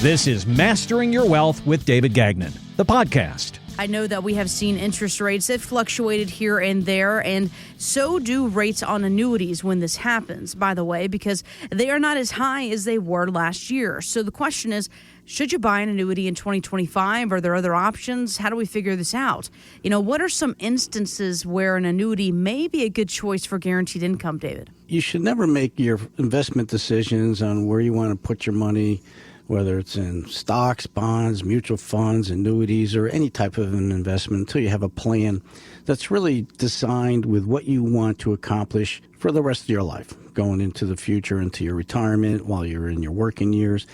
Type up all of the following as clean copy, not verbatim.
This is Mastering Your Wealth with David Gagnon, the podcast. I know that we have seen interest rates that fluctuated here and there, and so do rates on annuities when this happens, by the way, because they are not as high as they were last year. So the question is, should you buy an annuity in 2025? Are there other options? How do we figure this out? What are some instances where an annuity may be a good choice for guaranteed income, David? You should never make your investment decisions on where you want to put your money, whether it's in stocks, bonds, mutual funds, annuities, or any type of an investment until you have a plan that's really designed with what you want to accomplish for the rest of your life, going into the future, into your retirement, while you're in your working years.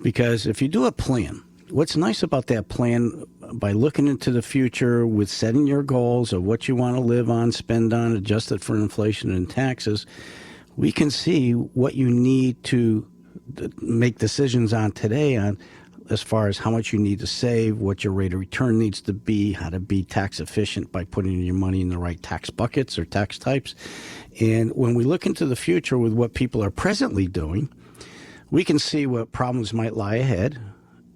Because if you do a plan, what's nice about that plan, by looking into the future with setting your goals of what you want to live on, spend on, adjusted for inflation and taxes, we can see what you need to make decisions on today on as far as how much you need to save, what your rate of return needs to be, how to be tax efficient by putting your money in the right tax buckets or tax types. And when we look into the future with what people are presently doing, we can see what problems might lie ahead.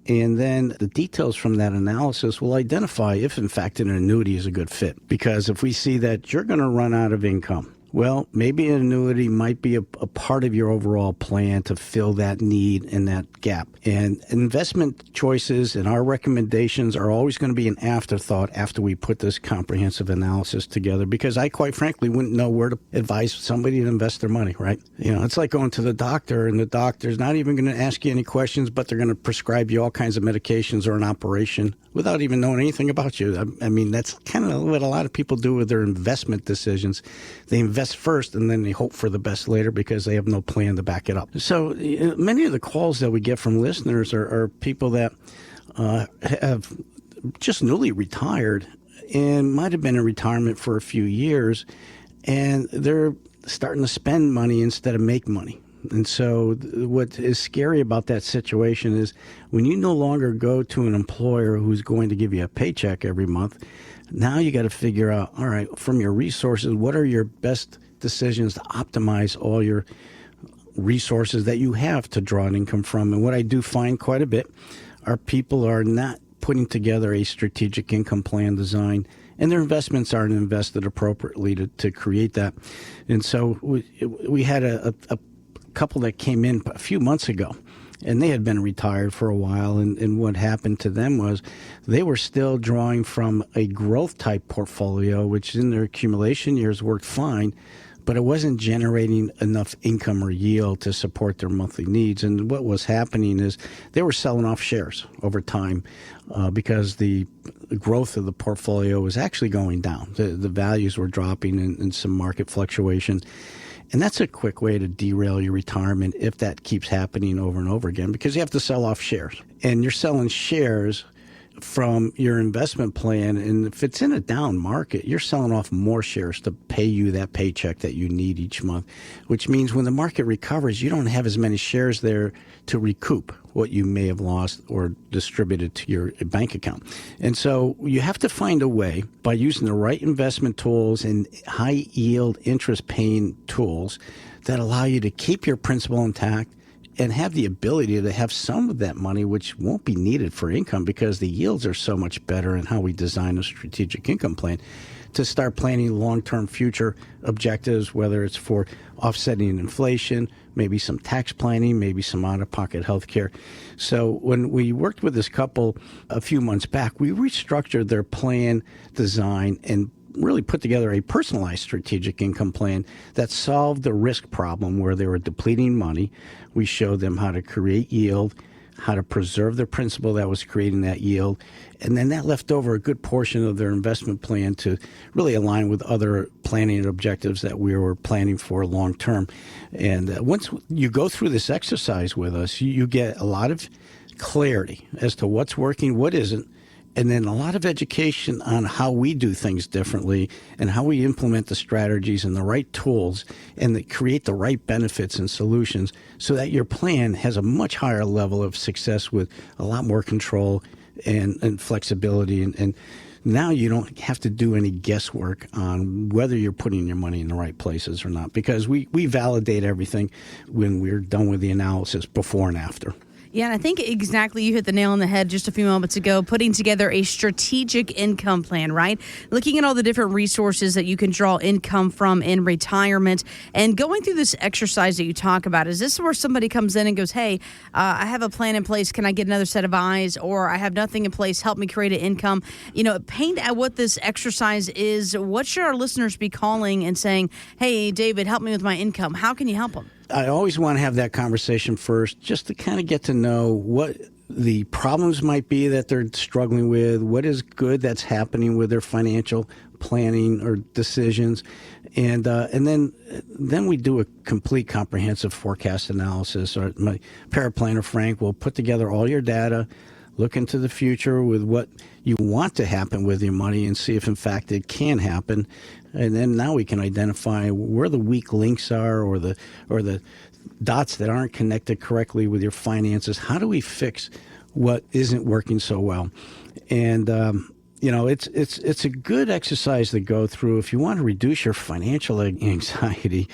And then the details from that analysis will identify if, in fact, an annuity is a good fit. Because if we see that you're going to run out of income, well, maybe an annuity might be a part of your overall plan to fill that need and that gap. And investment choices and our recommendations are always going to be an afterthought after we put this comprehensive analysis together, because I quite frankly wouldn't know where to advise somebody to invest their money, right? It's like going to the doctor, and the doctor's not even going to ask you any questions, but they're going to prescribe you all kinds of medications or an operation without even knowing anything about you. I mean, that's kind of what a lot of people do with their investment decisions. They invest first and then they hope for the best later because they have no plan to back it up. So many of the calls that we get from listeners are people that have just newly retired and might have been in retirement for a few years, and they're starting to spend money instead of make money. And so what is scary about that situation is when you no longer go to an employer who's going to give you a paycheck every month, now you got to figure out, all right, from your resources, what are your best decisions to optimize all your resources that you have to draw an income from. And what I do find quite a bit are people are not putting together a strategic income plan design, and their investments aren't invested appropriately to create that. And so we had a couple that came in a few months ago, and they had been retired for a while, and what happened to them was they were still drawing from a growth type portfolio, which in their accumulation years worked fine, but it wasn't generating enough income or yield to support their monthly needs. And what was happening is they were selling off shares over time because the growth of the portfolio was actually going down. The values were dropping and some market fluctuation. And that's a quick way to derail your retirement if that keeps happening over and over again, because you have to sell off shares. And you're selling shares from your investment plan, and if it's in a down market, you're selling off more shares to pay you that paycheck that you need each month, which means when the market recovers, you don't have as many shares there to recoup what you may have lost or distributed to your bank account. And so you have to find a way, by using the right investment tools and high yield interest paying tools, that allow you to keep your principal intact and have the ability to have some of that money, which won't be needed for income because the yields are so much better in how we design a strategic income plan, to start planning long-term future objectives, whether it's for offsetting inflation, maybe some tax planning, maybe some out-of-pocket health care. So when we worked with this couple a few months back, we restructured their plan design and really put together a personalized strategic income plan that solved the risk problem where they were depleting money. We showed them how to create yield, how to preserve the principal that was creating that yield, and then that left over a good portion of their investment plan to really align with other planning objectives that we were planning for long term. And once you go through this exercise with us, you get a lot of clarity as to what's working, what isn't, and then a lot of education on how we do things differently and how we implement the strategies and the right tools and that create the right benefits and solutions so that your plan has a much higher level of success with a lot more control and flexibility. And now you don't have to do any guesswork on whether you're putting your money in the right places or not, because we validate everything when we're done with the analysis before and after. Yeah, and I think exactly you hit the nail on the head just a few moments ago, putting together a strategic income plan, right? Looking at all the different resources that you can draw income from in retirement and going through this exercise that you talk about. Is this where somebody comes in and goes, hey, I have a plan in place. Can I get another set of eyes? Or I have nothing in place. Help me create an income. Paint out what this exercise is. What should our listeners be calling and saying, hey, David, help me with my income? How can you help them? I always want to have that conversation first, just to kind of get to know what the problems might be that they're struggling with, what is good that's happening with their financial planning or decisions, and then we do a complete comprehensive forecast analysis. Or my paraplanner Frank will put together all your data, look into the future with what you want to happen with your money and see if in fact it can happen. And then now we can identify where the weak links are or the dots that aren't connected correctly with your finances. How do we fix what isn't working so well? And it's a good exercise to go through if you want to reduce your financial anxiety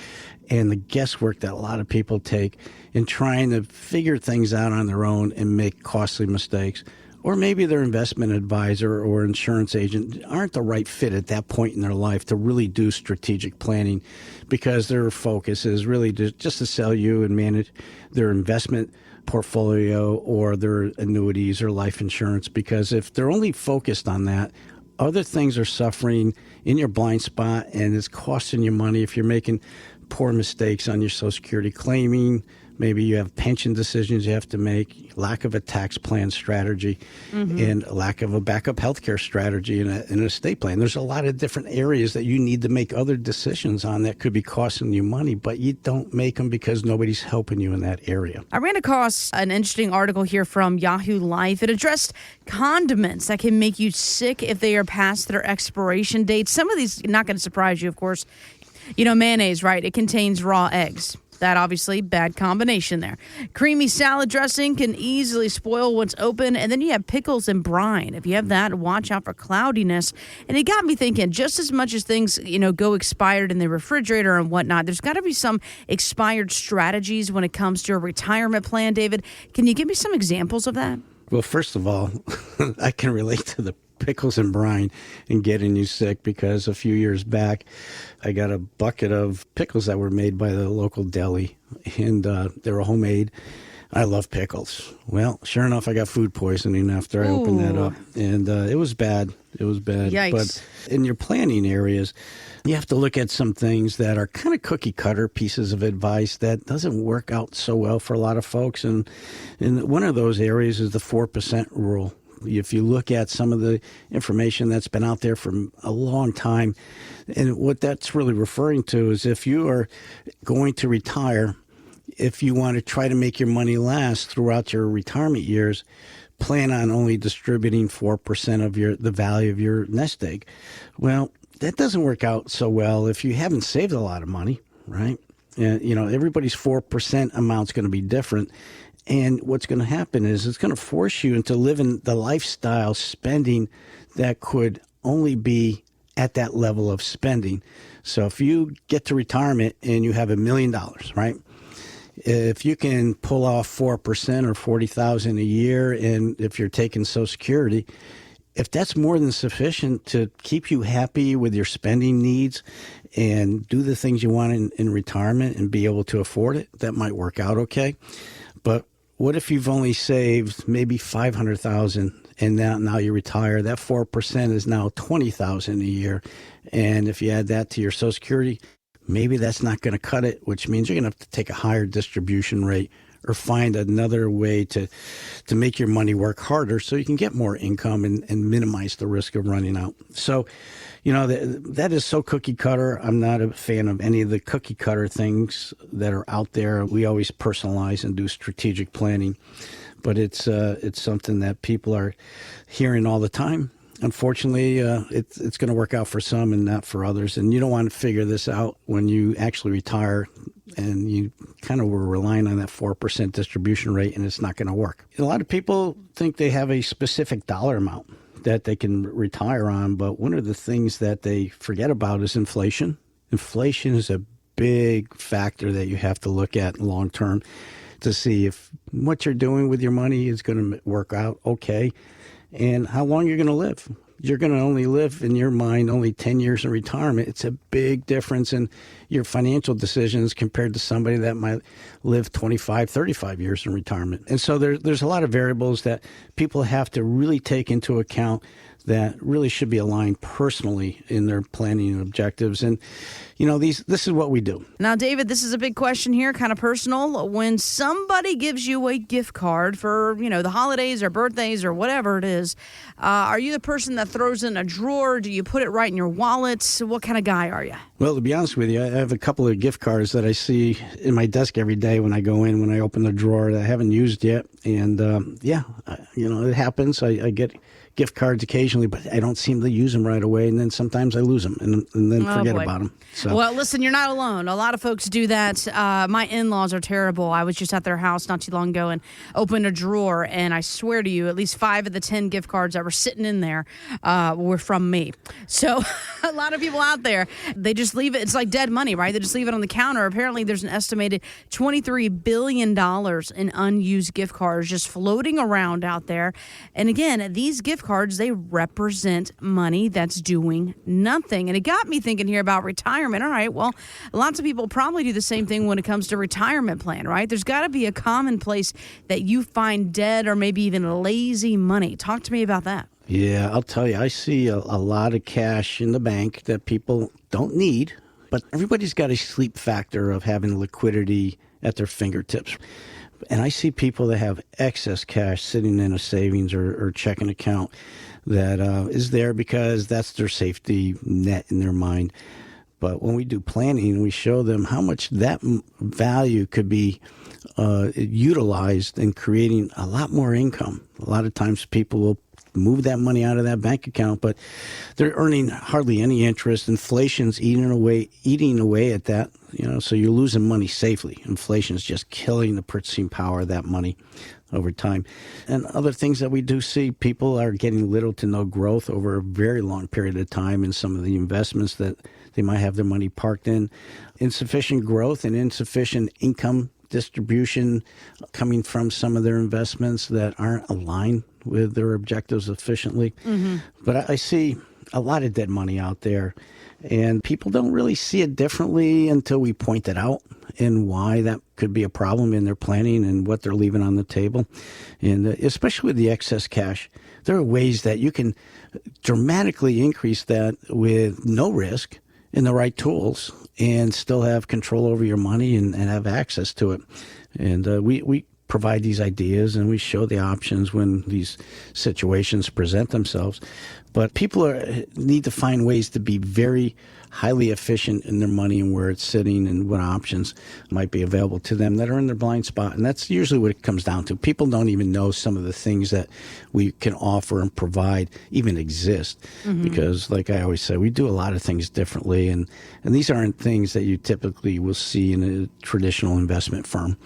and the guesswork that a lot of people take in trying to figure things out on their own and make costly mistakes. Or maybe their investment advisor or insurance agent aren't the right fit at that point in their life to really do strategic planning because their focus is really just to sell you and manage their investment portfolio or their annuities or life insurance. Because if they're only focused on that, other things are suffering in your blind spot and it's costing you money if you're making poor mistakes on your Social Security claiming. Maybe you have pension decisions you have to make, lack of a tax plan strategy, and lack of a backup healthcare strategy in an estate plan. There's a lot of different areas that you need to make other decisions on that could be costing you money, but you don't make them because nobody's helping you in that area. I ran across an interesting article here from Yahoo Life. It addressed condiments that can make you sick if they are past their expiration dates. Some of these are not going to surprise you, of course. Mayonnaise, right? It contains raw eggs. That obviously bad combination there. Creamy salad dressing can easily spoil once open. And then you have pickles and brine. If you have that, watch out for cloudiness. And it got me thinking, just as much as things, go expired in the refrigerator and whatnot, there's got to be some expired strategies when it comes to a retirement plan. David, can you give me some examples of that? Well, first of all, I can relate to the pickles and brine and getting you sick because a few years back I got a bucket of pickles that were made by the local deli and they were homemade. I love pickles. Well, sure enough, I got food poisoning after I opened that up and it was bad. Yikes. But in your planning areas, you have to look at some things that are kind of cookie cutter pieces of advice that doesn't work out so well for a lot of folks. And one of those areas is the 4% rule. If you look at some of the information that's been out there for a long time, and what that's really referring to is if you are going to retire, if you want to try to make your money last throughout your retirement years, plan on only distributing 4% of the value of your nest egg. Well, that doesn't work out so well if you haven't saved a lot of money, right? And, everybody's 4% amount's going to be different. And what's going to happen is it's going to force you into living the lifestyle spending that could only be at that level of spending. So if you get to retirement and you have $1 million, right? If you can pull off 4% or $40,000 a year, and if you're taking Social Security, if that's more than sufficient to keep you happy with your spending needs and do the things you want in retirement and be able to afford it, that might work out okay. But what if you've only saved maybe $500,000 and now you retire? That 4% is now $20,000 a year. And if you add that to your Social Security, maybe that's not going to cut it, which means you're going to have to take a higher distribution rate or find another way to make your money work harder so you can get more income and minimize the risk of running out. So, that is so cookie cutter. I'm not a fan of any of the cookie cutter things that are out there. We always personalize and do strategic planning, but it's something that people are hearing all the time. Unfortunately, it's going to work out for some and not for others. And you don't want to figure this out when you actually retire and you kind of were relying on that 4% distribution rate, and it's not going to work. A lot of people think they have a specific dollar amount that they can retire on, but one of the things that they forget about is inflation. Inflation is a big factor that you have to look at long term to see if what you're doing with your money is going to work out okay and how long you're going to live. You're going to only live, in your mind, only 10 years in retirement. It's a big difference in your financial decisions compared to somebody that might live 25, 35 years in retirement. And so there's a lot of variables that people have to really take into account that really should be aligned personally in their planning and objectives. And, this is what we do. Now, David, this is a big question here, kind of personal. When somebody gives you a gift card for, the holidays or birthdays or whatever it is, are you the person that throws it in a drawer? Do you put it right in your wallet? What kind of guy are you? Well, to be honest with you, I have a couple of gift cards that I see in my desk every day when I go in, when I open the drawer that I haven't used yet. And, it happens. I get gift cards occasionally, but I don't seem to use them right away. And then sometimes I lose them and then forget about them. So. Well, listen, you're not alone. A lot of folks do that. My in-laws are terrible. I was just at their house not too long ago and opened a drawer, and I swear to you, at least 5 of the 10 gift cards that were sitting in there were from me. So a lot of people out there, they just leave it. It's like dead money, right? They just leave it on the counter. Apparently, there's an estimated $23 billion in unused gift cards just floating around out there. And again, these gift cards, they represent money that's doing nothing. And it got me thinking here about retirement. All right, well, lots of people probably do the same thing when it comes to retirement plan, right? There's got to be a common place that you find dead or maybe even lazy money. Talk to me about that. Yeah, I'll tell you, I see a lot of cash in the bank that people don't need, but everybody's got a sleep factor of having liquidity at their fingertips. And I see people that have excess cash sitting in a savings or checking account that is there because that's their safety net in their mind. But when we do planning, we show them how much that value could be utilized in creating a lot more income. A lot of times people will move that money out of that bank account, but they're earning hardly any interest. Inflation's eating away at that, so you're losing money safely. Inflation's just killing the purchasing power of that money over time. And other things that we do see, people are getting little to no growth over a very long period of time in some of the investments that they might have their money parked in. Insufficient growth and insufficient income distribution coming from some of their investments that aren't aligned with their objectives efficiently. Mm-hmm. But I see a lot of dead money out there, and people don't really see it differently until we point it out and why that could be a problem in their planning and what they're leaving on the table. And especially with the excess cash, there are ways that you can dramatically increase that with no risk and the right tools and still have control over your money and have access to it. And we provide these ideas and we show the options when these situations present themselves. But people need to find ways to be very highly efficient in their money and where it's sitting and what options might be available to them that are in their blind spot. And that's usually what it comes down to. People don't even know some of the things that we can offer and provide even exist. Mm-hmm. Because, like I always say, we do a lot of things differently. And these aren't things that you typically will see in a traditional investment firm.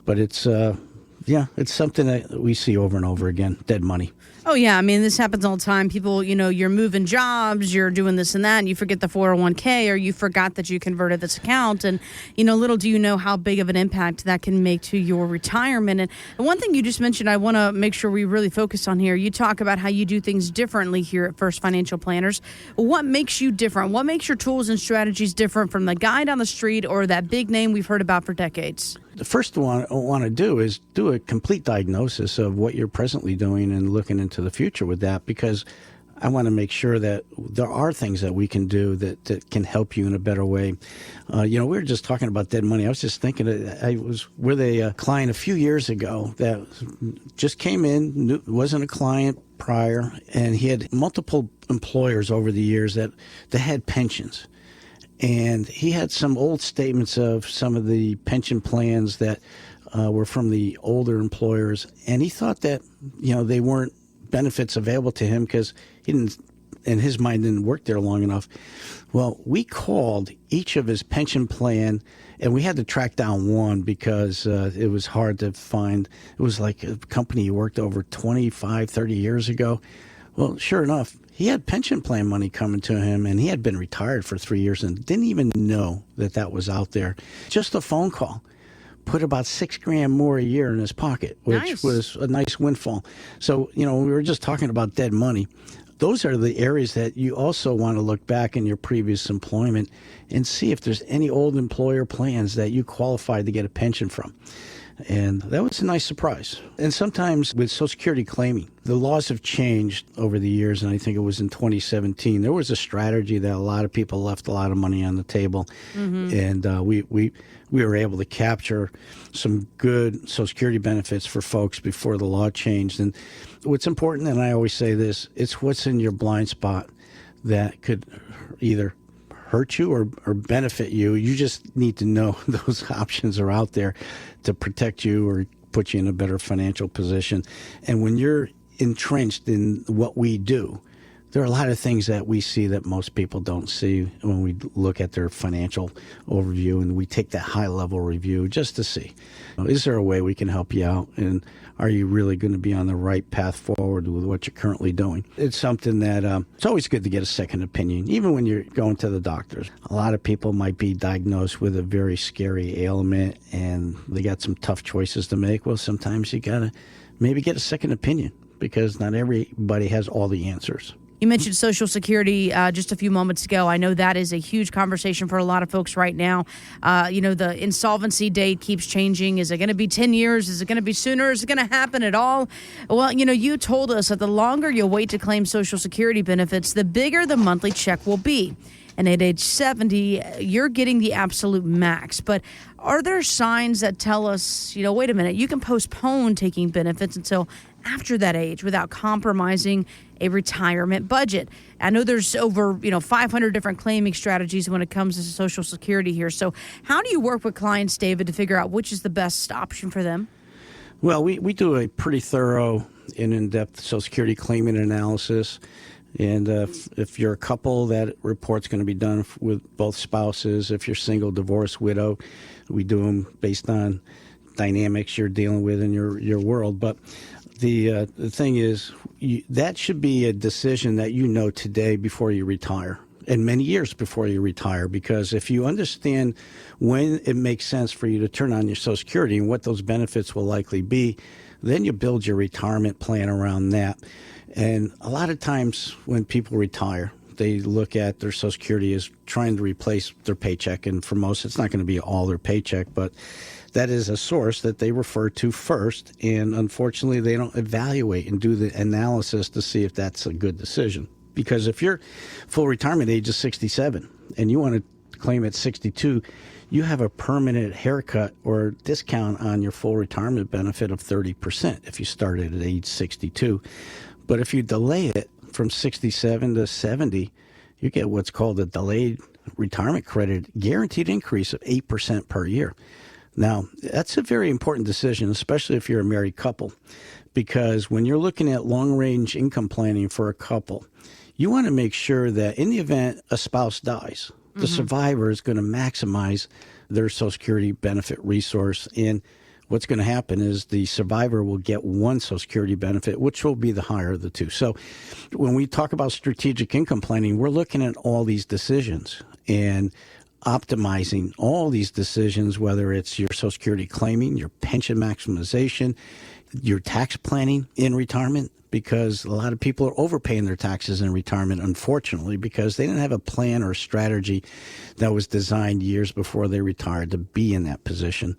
But it's something that we see over and over again, dead money. Oh, yeah. I mean, this happens all the time. People, you're moving jobs, you're doing this and that, and you forget the 401k, or you forgot that you converted this account. And, little do you know how big of an impact that can make to your retirement. And one thing you just mentioned, I want to make sure we really focus on here. You talk about how you do things differently here at First Financial Planners. What makes you different? What makes your tools and strategies different from the guy down the street or that big name we've heard about for decades? The first one I want to do is do a complete diagnosis of what you're presently doing and looking into the future with that, because I want to make sure that there are things that we can do that can help you in a better way. We were just talking about dead money. I was just thinking, I was with a client a few years ago that just came in, wasn't a client prior, and he had multiple employers over the years that had pensions. And he had some old statements of some of the pension plans that were from the older employers. And he thought that, they weren't benefits available to him because he didn't, in his mind, didn't work there long enough. Well, we called each of his pension plan, and we had to track down one because it was hard to find. It was like a company he worked over 25, 30 years ago. Well, sure enough, he had pension plan money coming to him, and he had been retired for 3 years and didn't even know that was out there. Just a phone call. put about $6,000 more a year in his pocket, which Nice. was a nice windfall. So, we were just talking about dead money. Those are the areas that you also want to look back in your previous employment and see if there's any old employer plans that you qualified to get a pension from. And that was a nice surprise. And sometimes with Social Security claiming, the laws have changed over the years, and I think it was in 2017. There was a strategy that a lot of people left a lot of money on the table, and we were able to capture some good Social Security benefits for folks before the law changed. And what's important, and I always say this, it's what's in your blind spot that could either hurt you or benefit you. You just need to know those options are out there to protect you or put you in a better financial position. And when you're entrenched in what we do, there are a lot of things that we see that most people don't see when we look at their financial overview, and we take that high-level review just to see, is there a way we can help you out, and are you really going to be on the right path forward with what you're currently doing? It's something that it's always good to get a second opinion, even when you're going to the doctors. A lot of people might be diagnosed with a very scary ailment, and they got some tough choices to make. Well, sometimes you got to maybe get a second opinion, because not everybody has all the answers. You mentioned Social Security just a few moments ago. I know that is a huge conversation for a lot of folks right now. The insolvency date keeps changing. Is it going to be 10 years? Is it going to be sooner? Is it going to happen at all? Well, you told us that the longer you wait to claim Social Security benefits, the bigger the monthly check will be. And at age 70, you're getting the absolute max. But are there signs that tell us, wait a minute, you can postpone taking benefits until after that age without compromising a retirement budget? I know there's over 500 different claiming strategies when it comes to Social Security here. So how do you work with clients, David, to figure out which is the best option for them? Well, we do a pretty thorough and in-depth Social Security claiming analysis. And if you're a couple, that report's going to be done with both spouses. If you're single, divorced, widow, we do them based on dynamics you're dealing with in your world. But the thing is, that should be a decision that you know today before you retire, and many years before you retire, because if you understand when it makes sense for you to turn on your Social Security and what those benefits will likely be, then you build your retirement plan around that. And a lot of times when people retire, they look at their Social Security as trying to replace their paycheck. And for most, it's not going to be all their paycheck, but that is a source that they refer to first. And unfortunately, they don't evaluate and do the analysis to see if that's a good decision. Because if your full retirement age is 67 and you want to claim at 62, you have a permanent haircut or discount on your full retirement benefit of 30% if you started at age 62. But if you delay it from 67 to 70, you get what's called a delayed retirement credit, guaranteed increase of 8% per year. Now, that's a very important decision, especially if you're a married couple, because when you're looking at long-range income planning for a couple, you want to make sure that in the event a spouse dies, the survivor is going to maximize their Social Security benefit resource. And what's going to happen is the survivor will get one Social Security benefit, which will be the higher of the two. So when we talk about strategic income planning, we're looking at all these decisions and optimizing all these decisions, whether it's your Social Security claiming, your pension maximization, your tax planning in retirement, because a lot of people are overpaying their taxes in retirement, unfortunately, because they didn't have a plan or a strategy that was designed years before they retired to be in that position.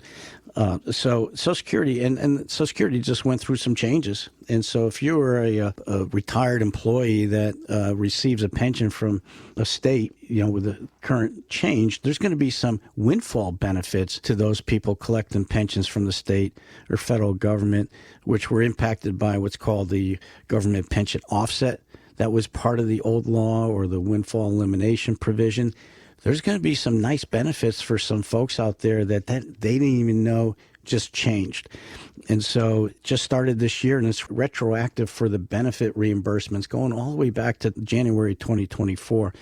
So Social Security and Social Security just went through some changes. And so if you were a retired employee that receives a pension from a state, with the current change, there's going to be some windfall benefits to those people collecting pensions from the state or federal government, which were impacted by what's called the government pension offset. That was part of the old law, or the windfall elimination provision. There's going to be some nice benefits for some folks out there that they didn't even know just changed. And so it just started this year, and it's retroactive for the benefit reimbursements going all the way back to January 2024.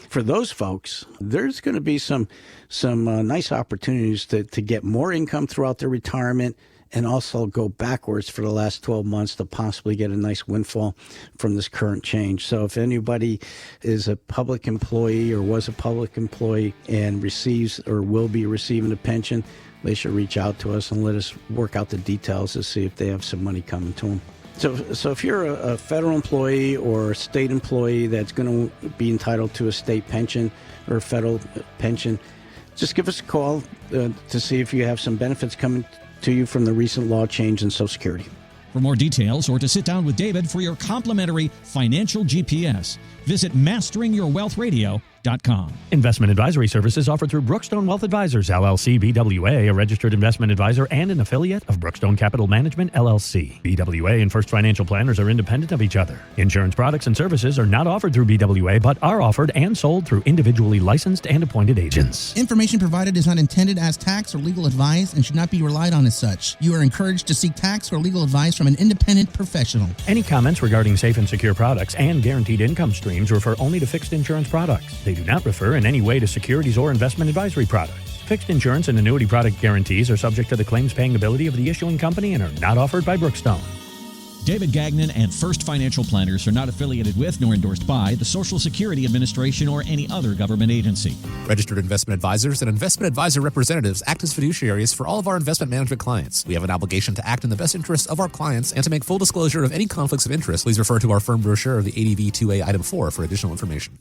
For those folks, there's going to be some nice opportunities to get more income throughout their retirement, and also go backwards for the last 12 months to possibly get a nice windfall from this current change. So if anybody is a public employee or was a public employee and receives or will be receiving a pension, they should reach out to us and let us work out the details to see if they have some money coming to them. So if you're a federal employee or a state employee that's going to be entitled to a state pension or a federal pension, just give us a call to see if you have some benefits coming to you from the recent law change in Social Security. For more details or to sit down with David for your complimentary financial GPS, visit masteringyourwealthradio.com. Investment advisory services offered through Brookstone Wealth Advisors, LLC, BWA, a registered investment advisor and an affiliate of Brookstone Capital Management, LLC. BWA and First Financial Planners are independent of each other. Insurance products and services are not offered through BWA, but are offered and sold through individually licensed and appointed agents. Information provided is not intended as tax or legal advice and should not be relied on as such. You are encouraged to seek tax or legal advice from an independent professional. Any comments regarding safe and secure products and guaranteed income streams refer only to fixed insurance products. They do not refer in any way to securities or investment advisory products. Fixed insurance and annuity product guarantees are subject to the claims-paying ability of the issuing company and are not offered by Brookstone. David Gagnon and First Financial Planners are not affiliated with nor endorsed by the Social Security Administration or any other government agency. Registered investment advisors and investment advisor representatives act as fiduciaries for all of our investment management clients. We have an obligation to act in the best interests of our clients and to make full disclosure of any conflicts of interest. Please refer to our firm brochure of the ADV 2A Item 4 for additional information.